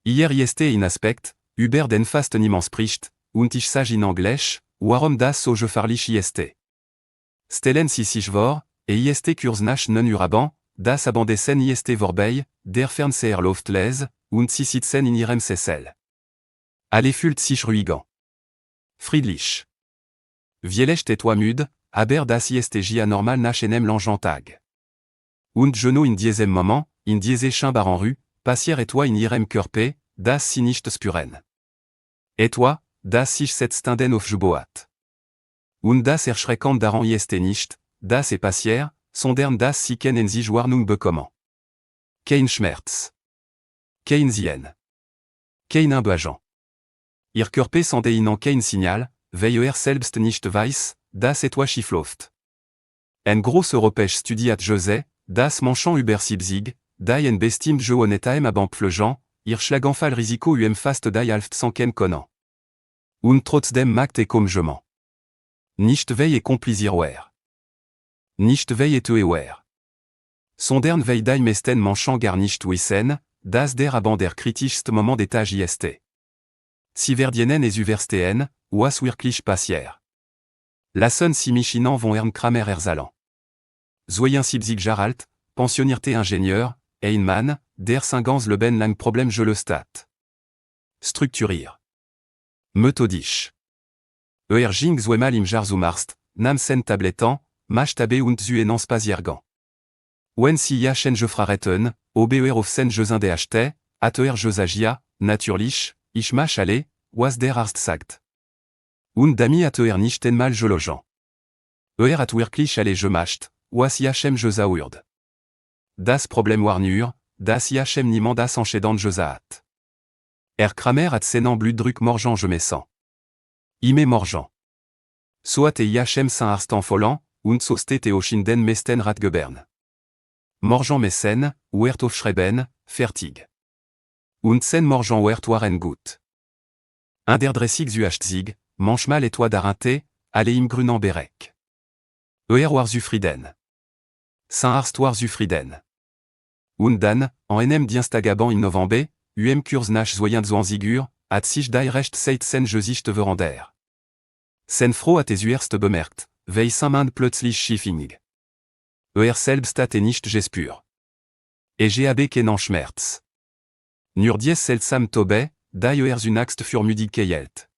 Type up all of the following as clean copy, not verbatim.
Hier ist in Aspekt, über den fast niemand spricht, und ich sage in Englisch, warum das so gefährlich ist. Stellen Sie sich vor, ist kurs nach non uraban, das Abendessen ist vorbei, der Fernseher läuft les, und Sie sitzen in Ihrem Sessel. Alle fühlt sich ruhig. Friedlich. Vielleicht etwas müde, aber das ist ja normal nach einem langen Tag. Und genau in diesem Moment, in diese scheinbaren Rue, passiert etwas in Ihrem Körper, das Sie nicht spüren. Etwas, das sich setzten auf Juboat. Und das erschreckend daran ist nicht, das passiert, sondern das Sie kennen sich Warnung bekommen. Kein Schmerz. Kein Sien. Kein Embeugement. Ihr Körper sendet Ihnen kein Signal, weil selbst nicht weiß, dass etwas schief läuft. Ein groß europäisch Studie hat José, das Manchen über Siebzig, die ein bestimmt Joonetaem abendpflegen, ihr Schlaganfallrisiko fast die Hälfte kennen können. Und trotzdem macht Jement. Nicht weil complaisir wer. Nicht weil wer. Sondern weil die meisten Manchen gar nicht wissen, dass der Abend der kritischste Moment des Tages ist. Sie verdienen es überstehen, was wirklich passiert. Lassen Sie mich Ihnen von Herrn Kramer erzählen. Soyen Siebzig Jaralt, pensionierte Ingenieur, ein Mann, der 50 Leben lang Problem gelöst hat. Strukturier. Methodisch. Ging zweimal im Jahr zum Arzt, nahm sen Tabletten, machte und zu spaziergang. Wenn Sie jachen gefrareten, ober auf sen Jesen DHT, hat Josagia, natürlich, ich mach alle, was der Arzt sagt. Und dami hat nicht einmal gelogen. Hat wirklich alle gemacht, was jachem Josa urd. Das Problem war nur, dass jachem niemand das entscheidend Josa hat. Kramer hat seinen Blutdruck morgen gemessen. Morgen. So hat jachem sein Arzt empfohlen, und so steht auch in den meisten Ratgebern. Morgen messen, wird aufschreiben, fertig. Und sen morgen wird waren gut. Der 30 manchmal etwas darunter, alle im grünen Bereich. War zufrieden. Sein Arzt war zufrieden. Und dann, en einem Dienstagabend in November, kurs nach zoyen Zwanzigur, hat sich die recht seit sen Gesicht verandert. Sen Frau hat es zuerst bemerkt, weil sein Mann plötzlich schief ging. Selbst hat nicht gespürt. Habe keinen Schmerz. Nur dies seltsam Tobe, die zunächst für müdig gehielt.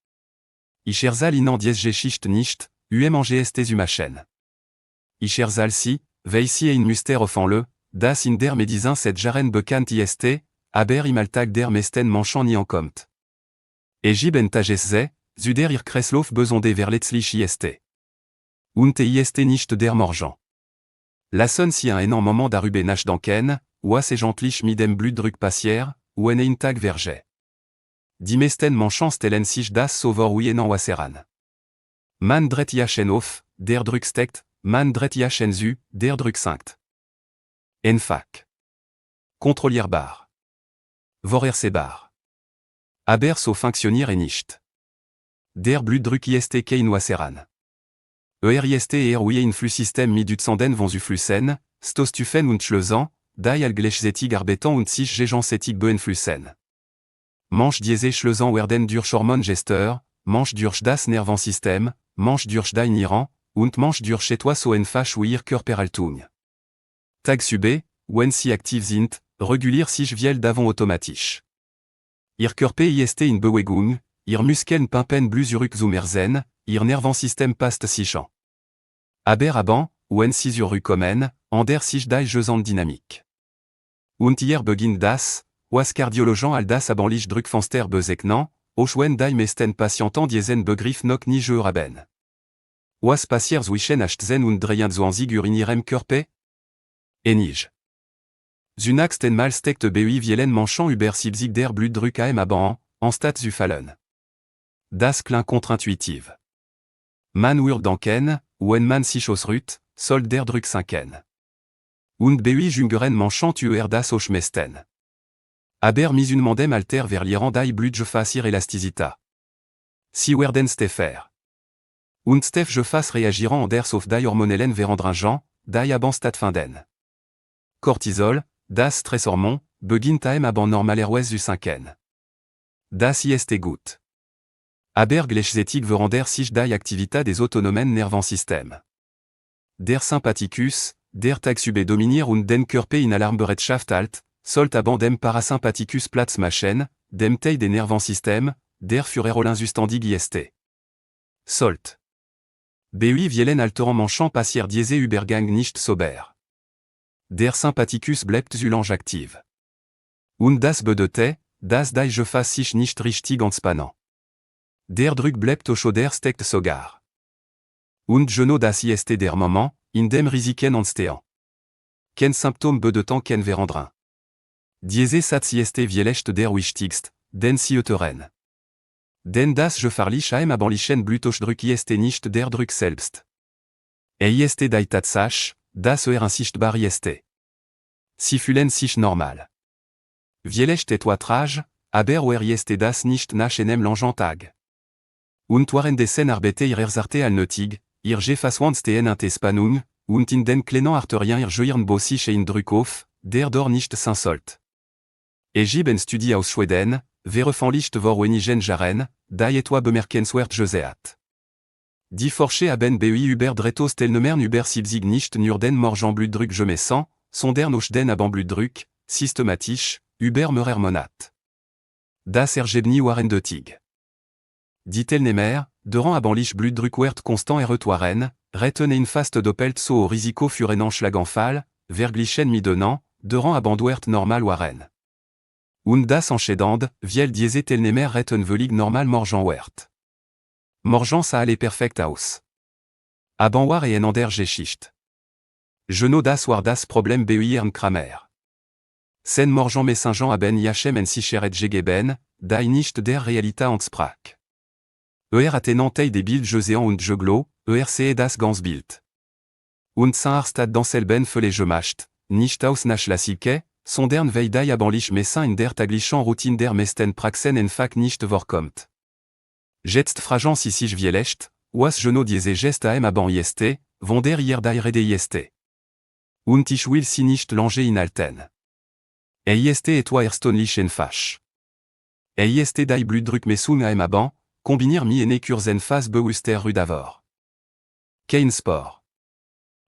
Ich erzähl Ihnen dies Geschichte nicht, ist zu machen. Ich erzähl sie, weil sie ein Myster offenle, das in der Medizin seit Jahren bekannt ist, aber im Alltag der meisten Menschen nie ankommt. Giben Tages zu der ihr Kreislauf besonders verletzlich ist. Und ist nicht der Morgen. Lassen Sie einen Moment darüber nachdenken, was gentlich mit dem Blutdruck passiert, wenn ein Tag verge. Die meisten Menschen stellen sich das so vor wie einen Wasseran. Man dreht jachen auf, der Druck steigt, man dreht jachen zu, der Druck sinkt. Enfak. Kontrollierbar. Vorhersehbar. Aber so funktioniert nicht. Der Blutdruck ist kein Wasseran. Ist wie ein Flusssystem mit Dutzenden von Flüssen, Stoßstufen und Schleusen, die allgleichzeitig arbeiten und sich gegenseitig beeinflussen. Manche diese Schleusen werden durch Hormongesteur, manche durch das Nervensystem, manche durch die Nieren, und manche durch etwas so einfach wie ihr Körperhaltung. Tagsüber, wenn sie aktiv sind, reguliert sich viel davon automatisch. Ihr Körper ist in Bewegung, ihr Muskeln pumpen Blut zurück zum Erzen, ihr Nervensystem passt sich an. Aber avant, wenn sie zurückkommen, ändert sich die Gesamtdynamik. Und hier beginnt das, was Kardiologen all das abendlich Druckfenster bezeichnen, auch wenn die meisten Patienten diesen Begriff noch nie gehört haben. Was passiert zwischen 18 und 23 Uhr in ihrem Körper? Nicht. Zunächst einmal steckt bei vielen Menschen über 70 der Blutdruck am Abend, anstatt zu fallen. Das klingt kontraintuitiv. Man wird denken, wenn man sich ausruht, soll der Druck sinken. Und bei jüngeren Menschen das auch meisten. Aber misunemandem alter verlieren die Blutgefäße ihre Elastizität. Sie werden steffer. Und Steffgefäße reagieren anders auf die hormonellen Veränderungen, die am stattfinden. Cortisol, das Stresshormon, beginnt am Abend normalerweise zu sinken. das ist gut. Aber gleichzeitig verändert sich die Aktivität des autonomen Nervensystems. Der Sympathikus, der tagsüber dominiert und den Körper in Alarmbereitschaft halt, sollt aber dem Parasympathikus Platz machen, dem Teil des Nervensystems, der für Erholungszustandig ist. Sollt. BUI vielen alterant manchant passiert diese Übergang nicht sober. Der Sympathikus bleibt zu lange aktiv. Und das bedeutet, dass die Gefäße sich nicht richtig entspannen. Der Druck bleibt auch der steckt sogar. Und genau das ist der Moment, in dem Risiken entstehen. Kein Symptom bedeutet kein Veränderung. Diese Satz ist vielleicht der wichtigste, den Sie hören. Denn das gefährliche am abendlichen Blutdruck ist nicht der Druck selbst. Ist die Tatsache, dass unsichtbar ist. Sie fühlen sich normal. Vielleicht etwas, aber ist das nicht nach einem langen Tag. Und während dessen Arbeit ihrer Arte allnötig, ihr Gefäßwandstehen Entspannung, und in den kleinen Arterien ihr Gehirn sich ein Druck auf, der dort nicht sein sollt. Ein Studie aus Schweden, veröffentlicht vor wenigen Jahren, die etwa bemerkenswert gesehen. Die Forscher haben BUI über Dretos Teilnehmern über 70 nicht nur den morgen Blutdruck gemessen, sondern auch den Abendblutdruck, systematisch, über mehrere Monate. Das Ergebnis war eindeutig. Die Teilnehmer, durant abendlich Blutdruck wert constant waren, retenaient fast doppelt so au Risiko für einen Schlaganfall, verglichen mit denen, durant abendwert normal waren. Und das entscheidend, weil diese Teilnehmer retenwillig normal morgen wert. Morgen sah alle perfekt aus. Abend war en der Geschichte. Genau das war das Problem BUI Ern Kramer. Sen morgen Messingen haben IHM en sicheret gegeben, die nicht der Realität entsprach. Hat nanntei des Bild gesehen und geglo, sehe das ganz Bild. Und sein Arzt hat denselben Fälle gemacht, nicht aus nach la Silke, sondern weil die abendlich Messen in der taglichen Routine der meisten Praxen einfach nicht vorkommt. Jetzt fragen Sie sich vielleicht, was genau diese Geste am Abend ist, von der ihr die Rede ist. Und ich will Sie nicht lange inhalten. Ist etwa erstaunlich einfach. Ist die Blutdruckmessung am Abend, kombiniert mit einer Kurzphase bewusster d'avor. Kein Sport.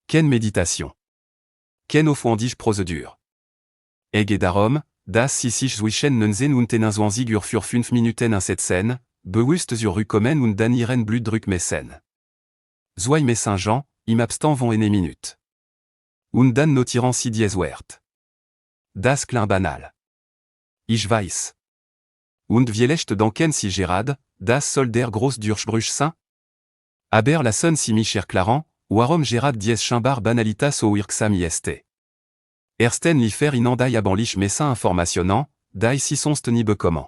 Keine Meditation. Keine aufwendige Prozedur. Geht darum, dass Sie sich zwischen 19 und 21 Uhr für 5 Minuten einsetzen, bewusst zur Rückkommen und dann Ihren Blutdruck messen. Zwei Messingen, im Abstand von einer Minute. Und dann notieren Sie dies Wert. Das klingt banal. Ich weiß. Und vielleicht denken Sie gerade, das soll der groß Durchbruch sein? Aber lassen Sie mich erklären, warum gerade dies scheinbar Banalitas so wirksam ist. Ersten liefer Ihnen die abendlich Messen Informationen, die Sie sonst nie bekommen.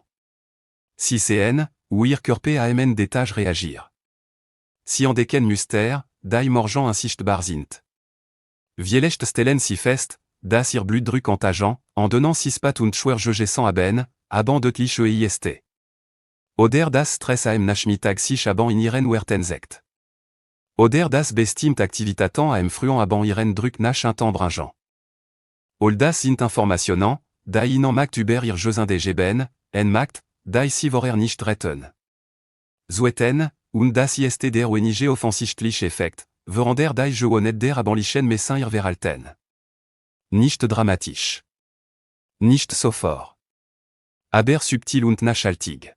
Sie sehen, où Ihr Körper am des Tâches reagir. Sie entdecken Muster, die morgen unsichtbar sind. Vielleicht stellen Sie fest, dass Ihr Blutdruck entageant, en donnant Sispat und Schwergegessen haben, deutliche ist. Oder das Stress am Nachmittag sich in Ihren Werten sekt. Oder das bestimmt Aktivitäten am frühen Abend Ihren Druck nach entbrangen. All das sind Informationen, die Ihnen macht über Ihr Gesundheitsgeben, macht, die Sie vorher nicht retten. Sollten, und das ist der wenige offensichtliche Effekt, während die Gewohnheit der abendlichen Messen ihr verhalten. Nicht dramatisch. Nicht sofort. Aber subtil und nachhaltig.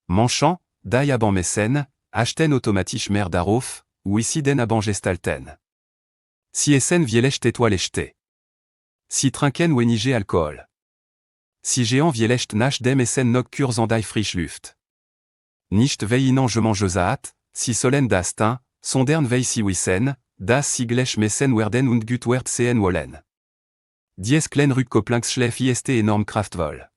Manchmal, die Abendmessen, achten automatisch mehr darauf, wie sie den Abend gestalten. Sie essen vielleicht etwa lechte. Sie trinken wenige Alkohol. Sie gehen vielleicht nach dem Essen noch kurz an die Frischluft. Nicht weil ihnen je saat, sie sollen das tun, sondern weil sie wissen, dass sie gleich messen werden und gut wert sehen wollen. Dies kleine Rückkopplungsschläf ist enorm kraftvoll.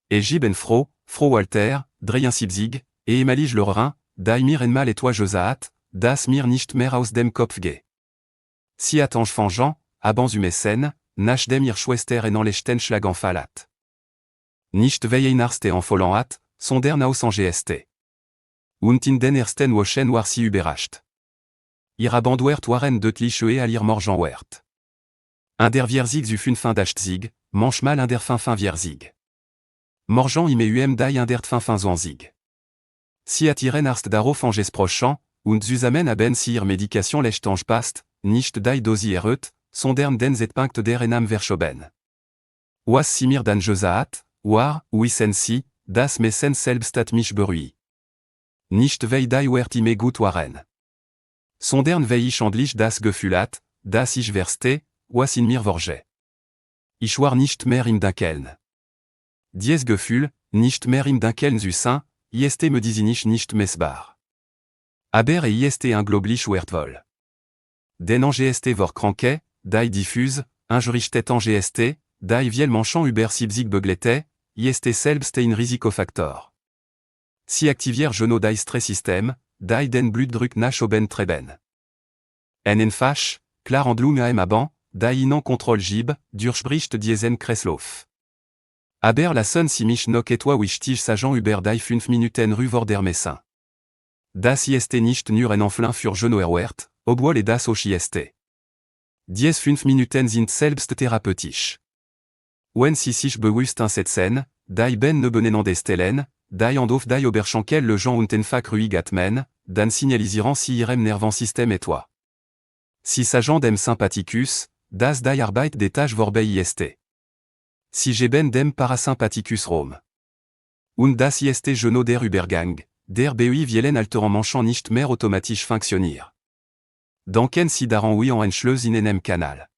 Ich bin froh Walter, 73, ehemalig Lehrerin, die mir einmal etwas gesagt, dass mir nicht mehr aus dem Kopf geht. Sie hat angefangen, abends Messen, nach dem ihr Schwester einen lechten Schlaganfall hat. Nicht weil ein Arzt empfohlen hat, sondern aus Angst. Und in den ersten Wochen war sie überrascht. Ihr Abendwert waren deutlich höher als ihr Morgenwert. Der Vierzig zu 85, manchmal der 55. Morjan im dai indert fin zwanzig. Si attiren arst darauf anges prochant, und zusammen haben sie ihre Médication lechtange past, nicht dai dosi erut, sondern den zetpunkt der enam verschoben. Was simir dan jesaat, war, wissen sie, das messen selbst at mich berui. Nicht vei dai wert ime gut waren. Sondern vei ich handlich das Gefühlat, das ich verste, was in mir vorge. Ich war nicht mehr im Dankeln. Dies Gefühl, nicht mehr im Dankeln zu sein, ist me disinich nicht messbar. Aber ist unglaublich wertvoll. Den angst vor kranke, dai diffuse, ingerichtet angst, dai viel manchant über siebzig beglete, ist selbst ein Risikofaktor. Si activier geno dai Stresssystem, dai den Blutdruck nach oben treben. En enfach, klar Handlung aban, dai inan control gib, durchbricht diesen Kreislauf. Aber lassen si mich noch etwa wichtig sagen über dai 5 Minuten rue vor der Messin. Das ist nicht nur ein Enflin für geno erwert, obwohl das auch ist. Dies 5 Minuten sind selbst therapeutisch. Wenn si sich bewusst einsetzen, dai ben ne benenant des Stellen, dai andof dai oberschankel le Jean und enfak ruhig atmen, dan signalisieren si irem nervant system etwa. Si sagent dem sympathicus, das dai arbeit des tâches vorbei ist. Si geben dem parasympathicus rom. Und das ist geno der Übergang, der BUI vielen alteren manchant nicht mehr automatisch funktioniert. Danken si daran oui en enschleus in enem Kanal.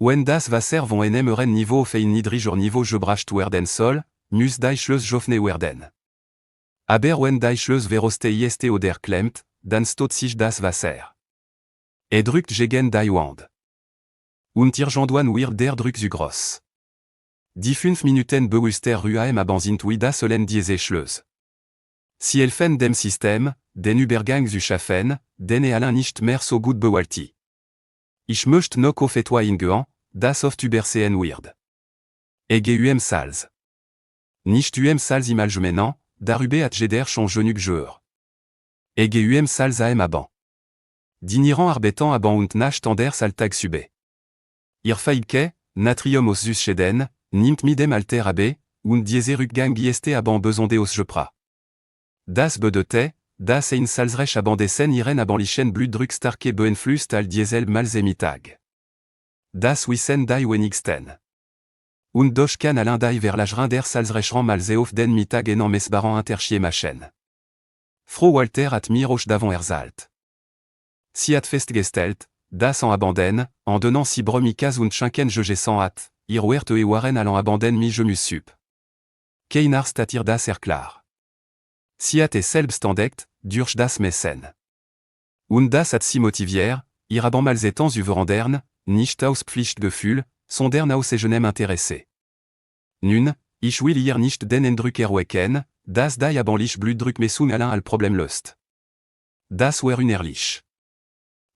Wenn das Wasser von enem eren niveau auf ein niedriger Niveau gebracht werden soll, muss die Schleus geöffnet werden. Aber wenn die Schleus veroste ist oder klemmt, dann stot sich das Wasser. Drückt gegen die Wand. Und irgendwann wird der Druck zu groß. Die 5 Minuten bewusster Ruhe sind wie das Sollen diese Schleus. Si helfen dem System, den Übergang zu schaffen, den allein nicht mehr so gut bewältigt. Ich möchte noch auf etwa eingehen, das oft übersehen wird. Salz. Nicht Salz im Allgemeinen, darüber hat jeder schon genug gehört. Salz aban. Diniran arbetan aban und nach anders Alltag sube. Ihr Feibke, Natrium aus Süßschäden, nimmt mit dem Alter ab, und diese Rückgang ist aban besonde aus Gepra. Das bedeutet, dass ein Salzreich aban dessen ihren abanlichen Blutdruck starke beeinflusst al diesel Malsemitag. Das wissen die wenigsten. Und doch kann allein die Verlagerin der Salzreichern malse auf den Mittag enorm messbaren Unterschied machen. Frau Walter hat mir auch davon erzählt. Sie hat festgestellt, dass en abandon, en donnant si bromikas und schenken je sans hat, ihr wert waren allant abandon mi je me sup. Kein Arzt hat ihr das erklar. Sie hat selbst entdeckt, durch das Messen. Und das hat sie motiviert, ihr aban malsetans überandern, nicht aus Pflichtgefühl, sondern aus eigenem Interesse. Nun, ich will hier nicht den Eindruck erwecken, dass die abanlich Blutdruck messen allein al Problem löst. Das wäre unehrlich.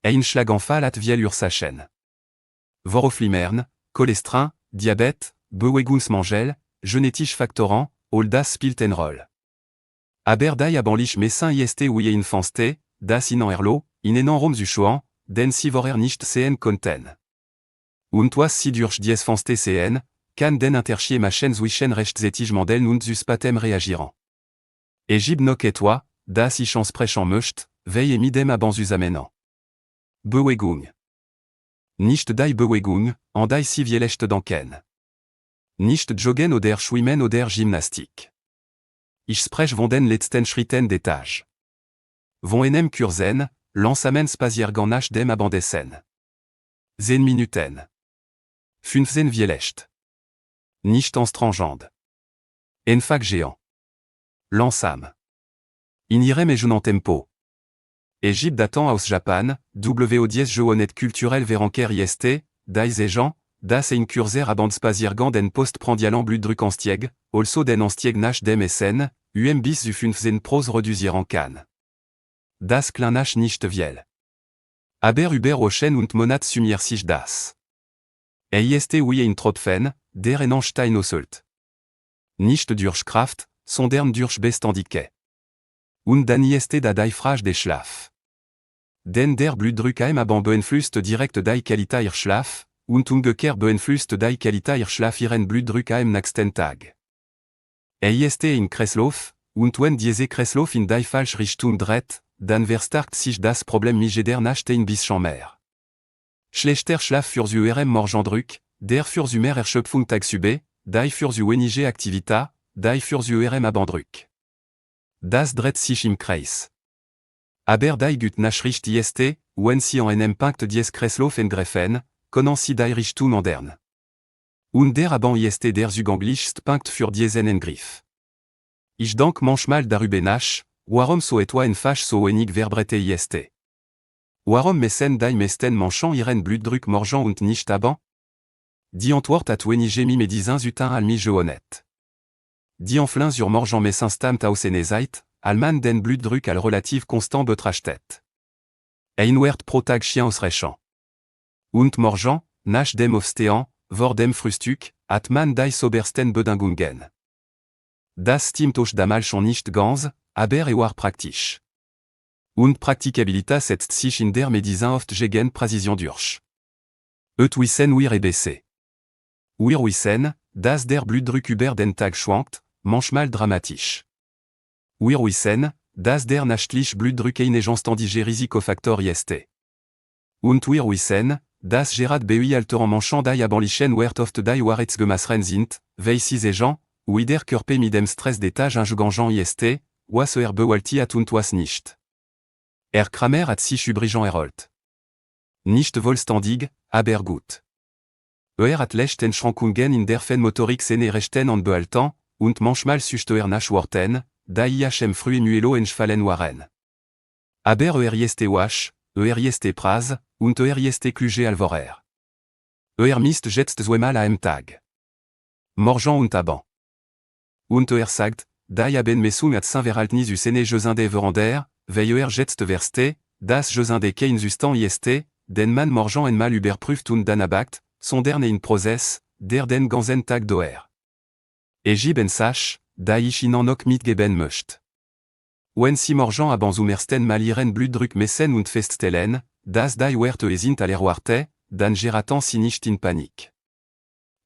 Ein Schlaganfall hat viel Ursachen. Voroflimern, Cholesterin, Diabète, Bewegungsmangel, genetische Faktoren, all das spielt eine Rolle. Aber die abanlich messen ist wie ein Fanste, das in Erlo, in einen Raum zu schauen, den sie vorher nicht sehen konnten. Und was sie durch dies Fanste sehen, kann den Unterschied machen zwischen rechtzeitig Mandeln und Spatem reagieren. Gib noch etwa, das ich ansprechen möchte, veille mit dem aban zusammen. Bewegung. Nicht die Bewegung, an die sie vielleicht denken. Nicht joggen oder schwimmen oder Gymnastik. Ich spreche von den letzten Schritten des Tages. Von einem Kursen, langsamen Spaziergang nach dem Abendessen. 10 Minuten. 15 vielleicht. Nicht anstrengend. Enfak géant. Langsam. In ihrem ejeunen tempo. Égypte datant aus Japan, WO10 Jeonet culturel veranker ist, die gens, das ein Kurser Abendspaziergang den postprandialen Blutdruck anstieg, also den anstieg nach dem Essen, bis zu 15 pros reduzieren kann. Das klein nach nicht viel. Aber über Wochen und Monat summiert sich das. Ist wie ein Tropfen, der en Stein ausselt. Nicht durch Kraft, sondern durch Beständigkeit. Und dann ist da die Frage des Schlaf. Denn der Blutdruck aban beeinflusst direkt die Qualität ihr Schlaf, und umgekehrt beeinflusst die Qualität ihr Schlaf ihren Blutdruck am nächsten Tag. ist in Kreislauf, und wenn diese Kreislauf in die falsche Richtung dreht, dann verstärkt sich das Problem migeder nach den bisschen mehr. Schlechter Schlaf für die Morgendruck, der für die Erschöpfung tagsüber, die für die wenige Aktivität, die für die Abendruck. Das dreht sich im Kreis. Aber die gut Nachricht ist, wenn sie en einem Punkt dies Kreislauf engreifen, können sie die Richtung ändern. Und der Abend ist der zugänglichste Punkt für diesen Eingriff. Ich denk manchmal darüber nach, warum so etwas so wenig verbreitet ist. Warum messen die meisten Menschen ihren Blutdruck morgen und nicht abend? Die Antwort hat wenige medizin zutin almige honnête. Die Enflin sur morgen messen stamt aus Zeit, alman den Blutdruck al relativ constant betrachtet. Ein wert pro Tag chien ausreichend. Und morgen, nach dem Aufstehen, vor dem Frühstück, hat man die sobersten Bedingungen. Das stimmt auch damals schon nicht ganz, aber war praktisch. Und Praktikabilität setzt sich in der Medizin oft gegen Präzision durch. Et wissen wir EBC. Wir wissen, dass der Blutdruck über den Tag schwankt, manchmal dramatisch. Wir wissen, dass der nächtliche Blutdruck ein ständiger Risikofaktor ist. Und wir wissen, dass gerade bei alteren Menschen die abendlichen Wert oft die Wahrheitsgemaßren sind, weil sie gens, wie der Körper mit dem Stress des Tages umgegangen ist, was bewältigt und was nicht. Kramer hat sich übrigens erholt. Nicht vollständig, aber gut. Hat lechten Schrankungen in der Feinmotorik seine Rechten und behalten, und manchmal süchte nach Worten, die im früh muelo entfallen waren. Aber ist wach, ist praz, und ist kluge alvorer. Misst jetzt zweimal am Tag. Morgen und Abend. Und sagt, die haben Messung at Saint-Verhaltnis u Sene Jesinde verander, weil jetzt verste, das Jesinde kein Sustan ist, den man morgen einmal überprüft und dann abakt, sondern in Prozess, der den ganzen Tag doer. Ben sach, die ich ihnen noch mitgeben möcht. Wenn sie morgen abends ersten mal ihren Blutdruck messen und feststellen, dass die Werte sind allerwarte, dann geraten sie nicht in Panik.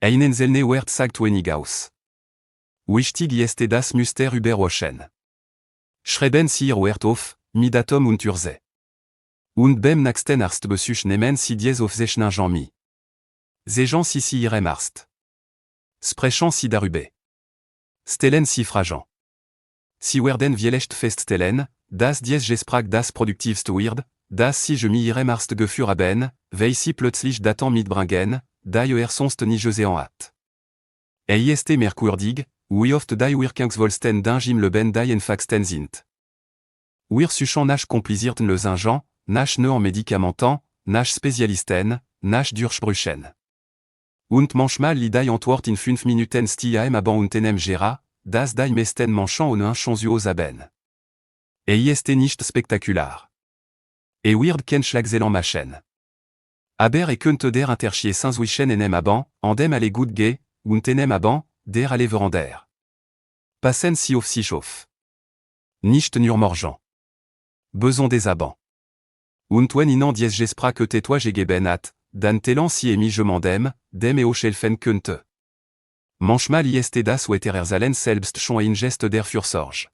Einen selne Wert sagt wenig aus. Wichtig ist das Muster überwachen. Schreiben Sie Ihr Wert auf, mit Datum und Urse. Und beim nächsten Arztbesuch nehmen Sie dies auf sich nach mi. Sehen Sie sie Ihrem Arzt. Sprechen Sie darüber. Stellen Sie Fragen. Sie werden vielleicht feststellen, dass dies Gespräch das produktivste wird, dass Sie mit Ihrem Arzt geführt haben, weil Sie plötzlich Daten mitbringen, die sonst nicht gesehen hat. Ist merkwürdig, wie oft die Wirkungsvollsten d'Angim leben die entfachsten sind. Wir suchen nach komplizierten Lösungen, nach neuen Medikamenten, nach Spezialisten, nach Durchbrüchen. Und manchmal li die Antwort in 5 Minuten stiem abend und enem gera, dass die meisten Menschen ohne Chance haben. Ist nicht spektakular. Wird kein Schlagzeilen machen. Aber könnte der Unterschied zwischen enem abend, an dem alle gut geht, und enem abend, der alle verander. Passen Sie auf sich auf. Nicht nur morgen. Besoin des abends. Und wenn Ihnen dies Gespräch etwas gegeben hat, dann tellen Sie je mandem, dem auch helfen könnte. Manchmal ist das Wetter selbst schon ein Geste der Fürsorge.